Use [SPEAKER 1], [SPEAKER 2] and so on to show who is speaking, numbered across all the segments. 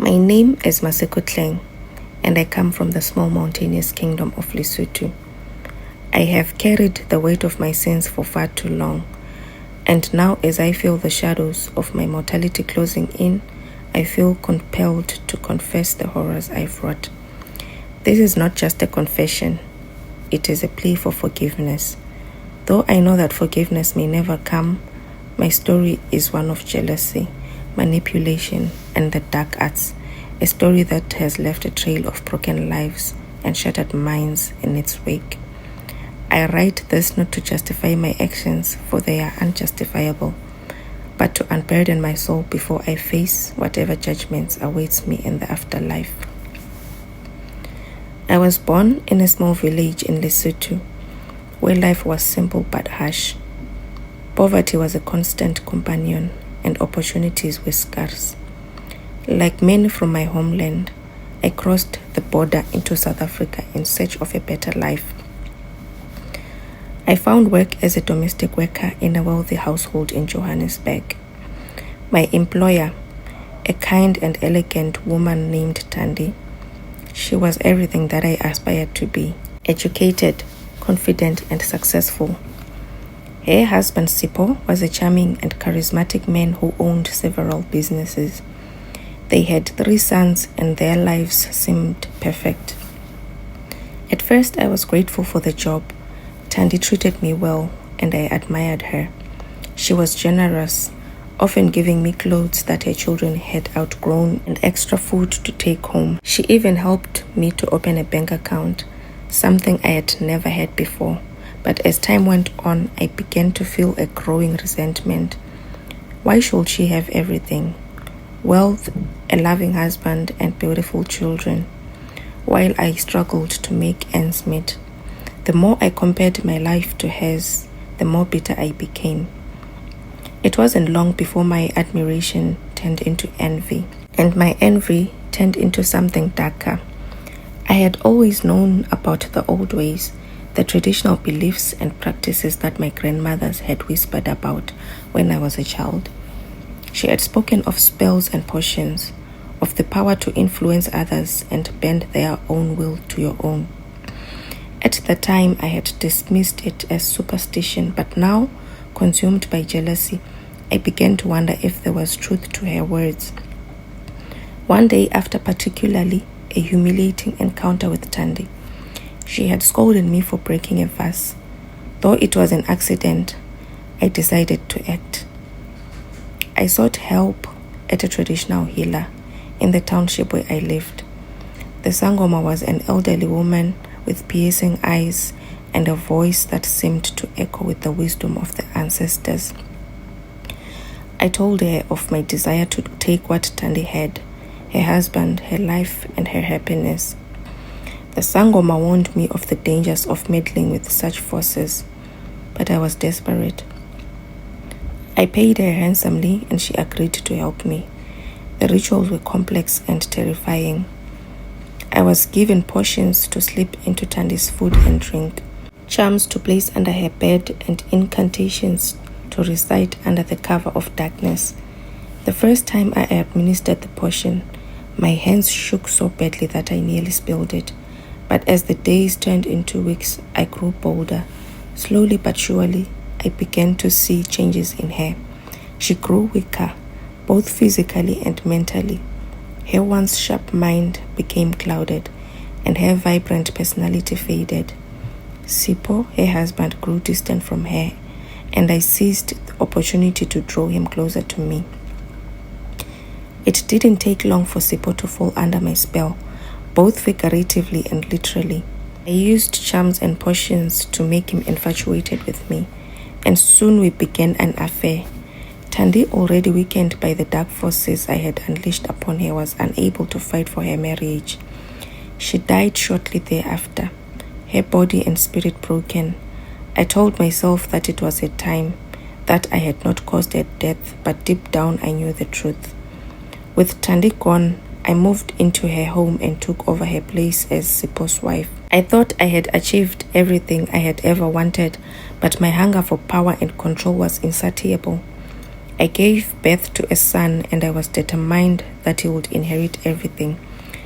[SPEAKER 1] My name is Maseko Tleng, and I come from the small mountainous kingdom of Lesotho. I have carried the weight of my sins for far too long, and now as I feel the shadows of my mortality closing in, I feel compelled to confess the horrors I've wrought. This is not just a confession, it is a plea for forgiveness. Though I know that forgiveness may never come, my story is one of jealousy, manipulation, and the dark arts, a story that has left a trail of broken lives and shattered minds in its wake. I write this not to justify my actions, for they are unjustifiable, but to unburden my soul before I face whatever judgments awaits me in the afterlife. I was born in a small village in Lesotho, where life was simple but harsh. Poverty was a constant companion, and opportunities were scarce. Like many from my homeland, I crossed the border into South Africa in search of a better life. I found work as a domestic worker in a wealthy household in Johannesburg. My employer, a kind and elegant woman named Tandi, she was everything that I aspired to be: educated, confident, and successful. Her husband Sipho was a charming and charismatic man who owned several businesses. They had 3 sons and their lives seemed perfect. At first I was grateful for the job. Tandi treated me well and I admired her. She was generous, often giving me clothes that her children had outgrown and extra food to take home. She even helped me to open a bank account, something I had never had before. But as time went on, I began to feel a growing resentment. Why should she have everything? Wealth, a loving husband, and beautiful children, while I struggled to make ends meet. The more I compared my life to hers, the more bitter I became. It wasn't long before my admiration turned into envy, and my envy turned into something darker. I had always known about the old ways, the traditional beliefs and practices that my grandmothers had whispered about when I was a child. She had spoken of spells and potions, of the power to influence others and bend their own will to your own. At the time, I had dismissed it as superstition, but now, consumed by jealousy, I began to wonder if there was truth to her words. One day, after particularly a humiliating encounter with Tandi, she had scolded me for breaking a vase. Though it was an accident, I decided to act. I sought help at a traditional healer in the township where I lived. The Sangoma was an elderly woman with piercing eyes and a voice that seemed to echo with the wisdom of the ancestors. I told her of my desire to take what Tandi had, her husband, her life, and her happiness. The Sangoma warned me of the dangers of meddling with such forces, but I was desperate. I paid her handsomely and she agreed to help me. The rituals were complex and terrifying. I was given potions to slip into Tandi's food and drink, charms to place under her bed, and incantations to recite under the cover of darkness. The first time I administered the potion, my hands shook so badly that I nearly spilled it. But as the days turned into weeks, I grew bolder. Slowly but surely, I began to see changes in her. She grew weaker, both physically and mentally. Her once sharp mind became clouded, and her vibrant personality faded. Sipho, her husband, grew distant from her, and I seized the opportunity to draw him closer to me. It didn't take long for Sipho to fall under my spell, both figuratively and literally. I used charms and potions to make him infatuated with me, and soon we began an affair. Tandi, already weakened by the dark forces I had unleashed upon her, was unable to fight for her marriage. She died shortly thereafter, her body and spirit broken. I told myself that it was a time, that I had not caused her death, but deep down I knew the truth. With Tandi gone, I moved into her home and took over her place as Sipho's wife. I thought I had achieved everything I had ever wanted, but my hunger for power and control was insatiable. I gave birth to a son, and I was determined that he would inherit everything: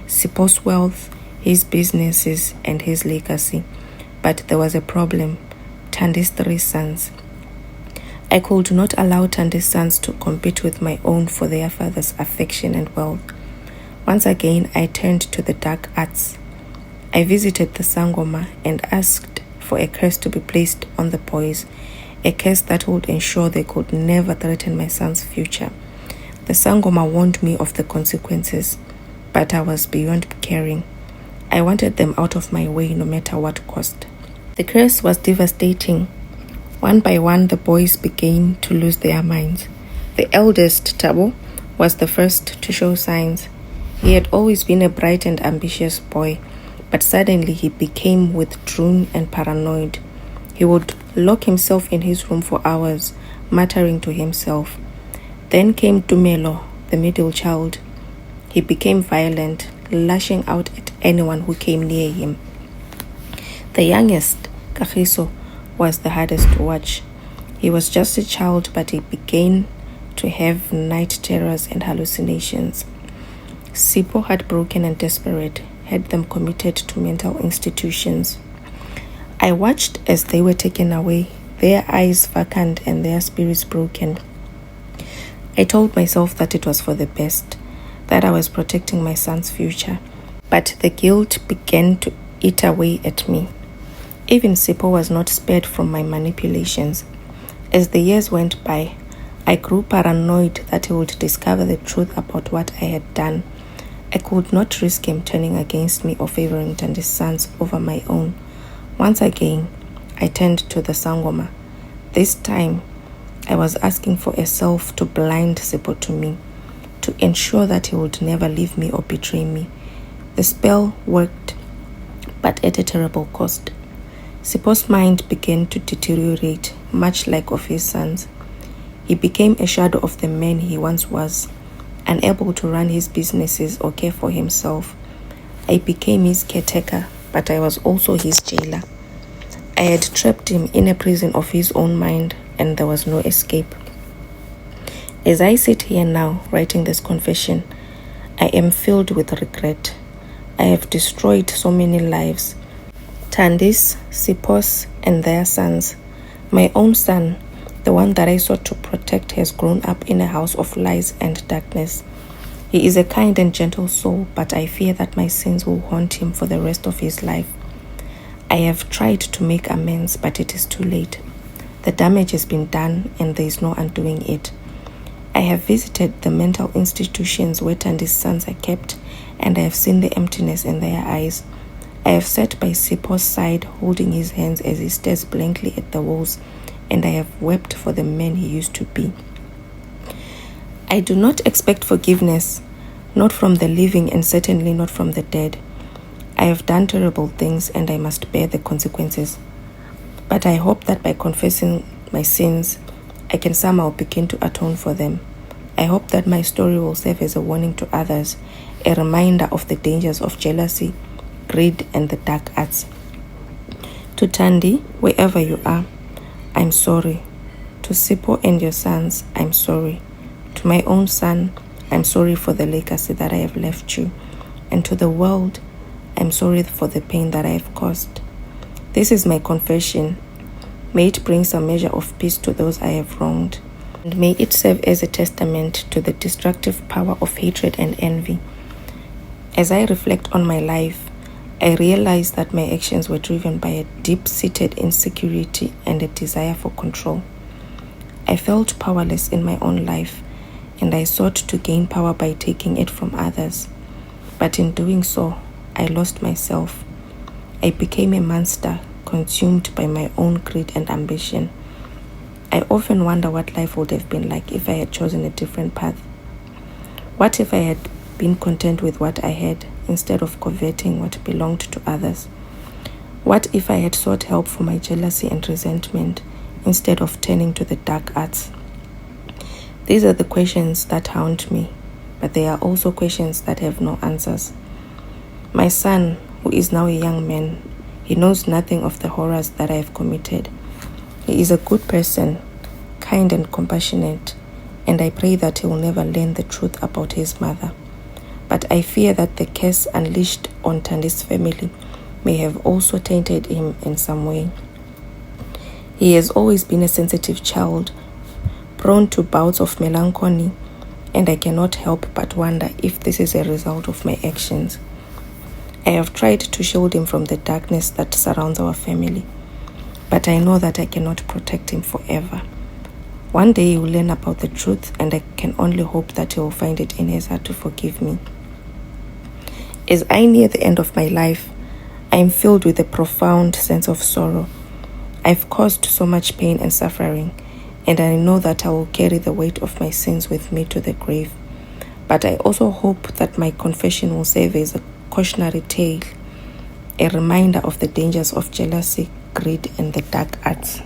[SPEAKER 1] Sipo's wealth, his businesses, and his legacy. But there was a problem: Tandi's 3 sons. I could not allow Tandi's sons to compete with my own for their father's affection and wealth. Once again, I turned to the dark arts. I visited the Sangoma and asked for a curse to be placed on the boys, a curse that would ensure they could never threaten my son's future. The Sangoma warned me of the consequences, but I was beyond caring. I wanted them out of my way no matter what cost. The curse was devastating. One by one, the boys began to lose their minds. The eldest, Tabo, was the first to show signs. He had always been a bright and ambitious boy, but suddenly he became withdrawn and paranoid. He would lock himself in his room for hours, muttering to himself. Then came Tumelo, the middle child. He became violent, lashing out at anyone who came near him. The youngest, Kagiso, was the hardest to watch. He was just a child, but he began to have night terrors and hallucinations. Sipo, heartbroken and desperate, had them committed to mental institutions. I watched as they were taken away, their eyes vacant and their spirits broken. I told myself that it was for the best, that I was protecting my son's future, but the guilt began to eat away at me. Even Sipo was not spared from my manipulations. As the years went by, I grew paranoid that he would discover the truth about what I had done. I could not risk him turning against me or favoring Tandi's sons over my own. Once again, I turned to the Sangoma. This time, I was asking for a self to blind Sipo to me, to ensure that he would never leave me or betray me. The spell worked, but at a terrible cost. Sipo's mind began to deteriorate, much like of his sons. He became a shadow of the man he once was, unable to run his businesses or care for himself. I became his caretaker, but I was also his jailer. I had trapped him in a prison of his own mind, and there was no escape. As I sit here now, writing this confession, I am filled with regret. I have destroyed so many lives. Tandi's, Sipo's, and their sons. My own son, the one that I sought to protect, has grown up in a house of lies and darkness. He is a kind and gentle soul, but I fear that my sins will haunt him for the rest of his life. I have tried to make amends, but it is too late. The damage has been done, and there is no undoing it. I have visited the mental institutions where Tandi's sons are kept, and I have seen the emptiness in their eyes. I have sat by Sipo's side, holding his hands as he stares blankly at the walls, and I have wept for the man he used to be. I do not expect forgiveness, not from the living and certainly not from the dead. I have done terrible things and I must bear the consequences. But I hope that by confessing my sins, I can somehow begin to atone for them. I hope that my story will serve as a warning to others, a reminder of the dangers of jealousy, greed, and the dark arts. To Tandi, wherever you are, I'm sorry. To Sipo and your sons, I'm sorry. To my own son, I'm sorry for the legacy that I have left you. And to the world, I'm sorry for the pain that I have caused. This is my confession. May it bring some measure of peace to those I have wronged. And may it serve as a testament to the destructive power of hatred and envy. As I reflect on my life, I realize that my actions were driven by a deep-seated insecurity and a desire for control. I felt powerless in my own life, and I sought to gain power by taking it from others. But in doing so, I lost myself. I became a monster, consumed by my own greed and ambition. I often wonder what life would have been like if I had chosen a different path. What if I had been content with what I had instead of coveting what belonged to others? What if I had sought help for my jealousy and resentment instead of turning to the dark arts? These are the questions that haunt me, but they are also questions that have no answers. My son, who is now a young man, he knows nothing of the horrors that I have committed. He is a good person, kind and compassionate, and I pray that he will never learn the truth about his mother. But I fear that the curse unleashed on Tandi's family may have also tainted him in some way. He has always been a sensitive child, prone to bouts of melancholy, and I cannot help but wonder if this is a result of my actions. I have tried to shield him from the darkness that surrounds our family, but I know that I cannot protect him forever. One day he will learn about the truth, and I can only hope that he will find it in his heart to forgive me. As I near the end of my life, I am filled with a profound sense of sorrow. I've caused so much pain and suffering, and I know that I will carry the weight of my sins with me to the grave. But I also hope that my confession will serve as a cautionary tale, a reminder of the dangers of jealousy, greed, and the dark arts.